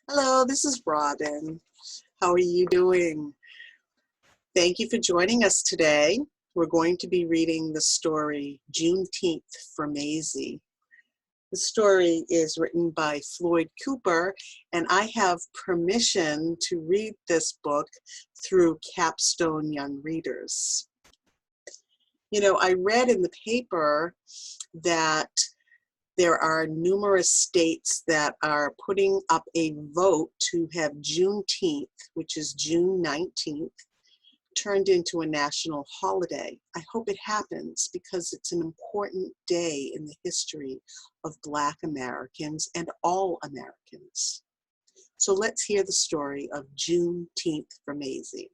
Hello, this is Robin. How are you doing? Thank you for joining us today. We're going to be reading the story Juneteenth for Mazie. The story is written by Floyd Cooper, and I have permission to read this book through Capstone Young Readers. You know, I read in the paper that there are numerous states that are putting up a vote to have Juneteenth, which is June 19th, turned into a national holiday. I hope it happens because it's an important day in the history of Black Americans and all Americans. So let's hear the story of Juneteenth for Mazie.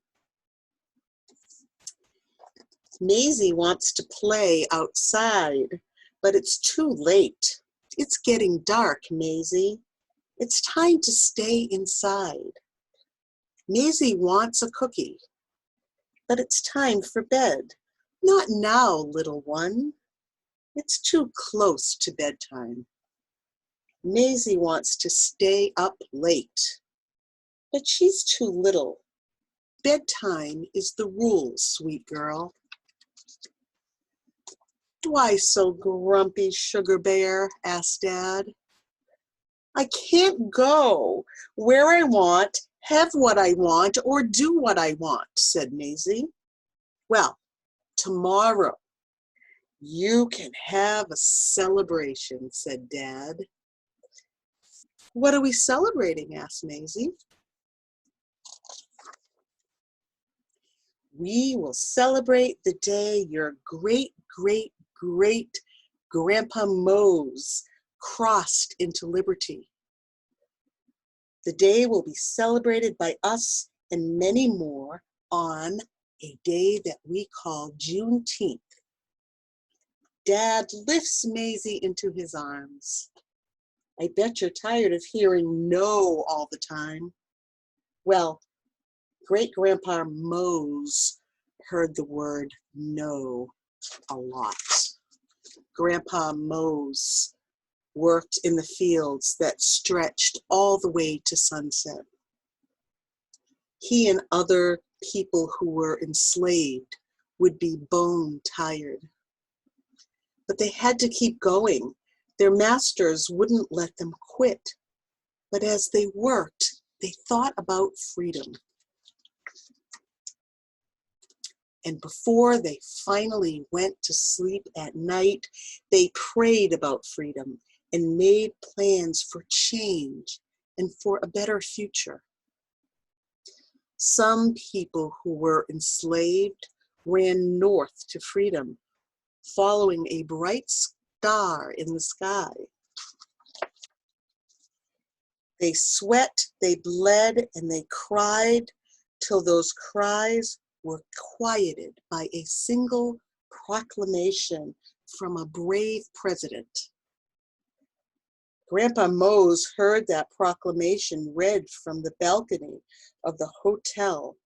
Mazie wants to play outside, but it's too late. It's getting dark, Mazie. It's time to stay inside. Mazie wants a cookie, but it's time for bed. Not now, little one. It's too close to bedtime. Mazie wants to stay up late, but she's too little. Bedtime is the rule, sweet girl. Why so grumpy, Sugar Bear? Asked Dad. I can't go where I want, have what I want, or do what I want, said Mazie. Well, tomorrow you can have a celebration, said Dad. What are we celebrating? Asked Mazie. We will celebrate the day your great-great-great-grandpa Mose crossed into liberty. The day will be celebrated by us and many more on a day that we call Juneteenth. Dad lifts Mazie into his arms. I bet you're tired of hearing no all the time. Well, Great-Grandpa Mose heard the word no a lot. Grandpa Mose worked in the fields that stretched all the way to sunset. He and other people who were enslaved would be bone tired. But they had to keep going. Their masters wouldn't let them quit. But as they worked, they thought about freedom. And before they finally went to sleep at night, they prayed about freedom and made plans for change and for a better future. Some people who were enslaved ran north to freedom, following a bright star in the sky. They sweat, they bled, and they cried till those cries were quieted by a single proclamation from a brave president. Grandpa Mose heard that proclamation read from the balcony of the hotel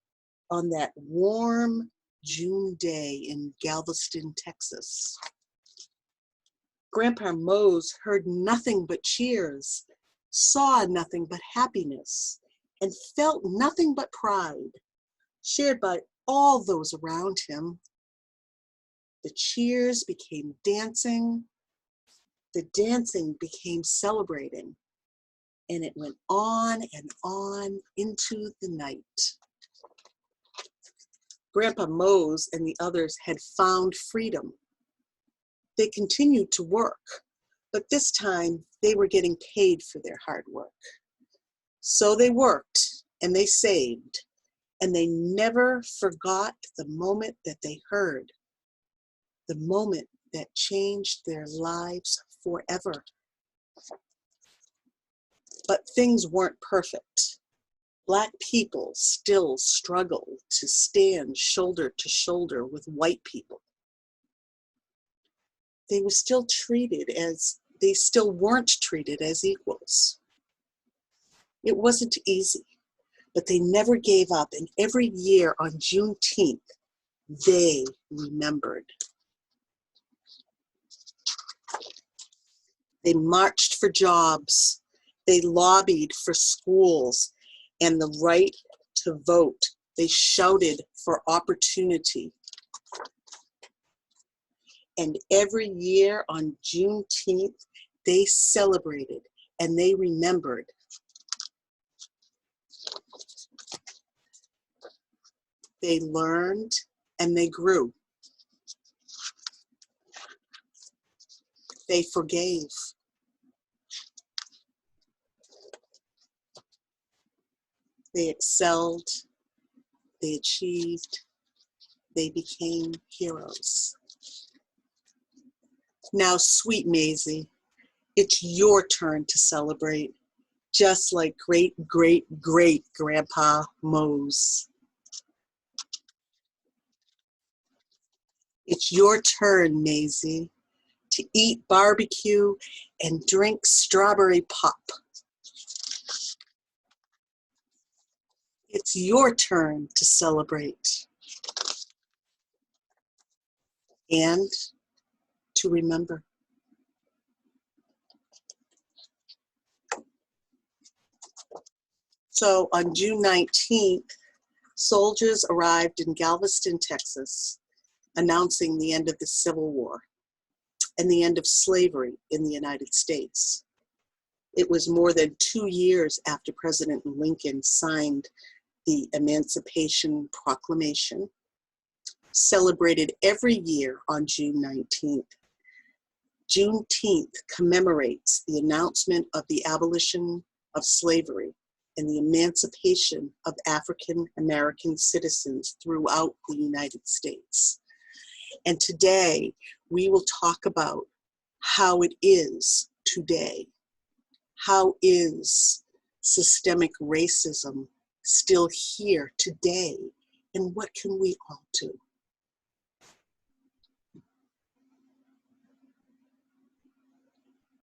on that warm June day in Galveston, Texas. Grandpa Mose heard nothing but cheers, saw nothing but happiness, and felt nothing but pride, shared by all those around him. The cheers became dancing, the dancing became celebrating, and it went on and on into the night. Grandpa Mose and the others had found freedom. They continued to work, but this time they were getting paid for their hard work. So they worked and they saved, and they never forgot the moment that they heard, the moment that changed their lives forever. But things weren't perfect. Black people still struggle to stand shoulder to shoulder with white people. They still weren't treated as equals. It wasn't easy, but they never gave up, and every year on Juneteenth, they remembered. They marched for jobs. They lobbied for schools and the right to vote. They shouted for opportunity. And every year on Juneteenth, they celebrated and they remembered. They learned and they grew. They forgave. They excelled. They achieved. They became heroes. Now, sweet Mazie, it's your turn to celebrate, just like great-great-great-grandpa Mose. It's your turn, Mazie, to eat barbecue and drink strawberry pop. It's your turn to celebrate and to remember. So on June 19th, soldiers arrived in Galveston, Texas, announcing the end of the Civil War and the end of slavery in the United States. It was more than 2 years after President Lincoln signed the Emancipation Proclamation, celebrated every year on June 19th. Juneteenth commemorates the announcement of the abolition of slavery and the emancipation of African American citizens throughout the United States. And today, we will talk about how it is today. How is systemic racism still here today? And what can we all do?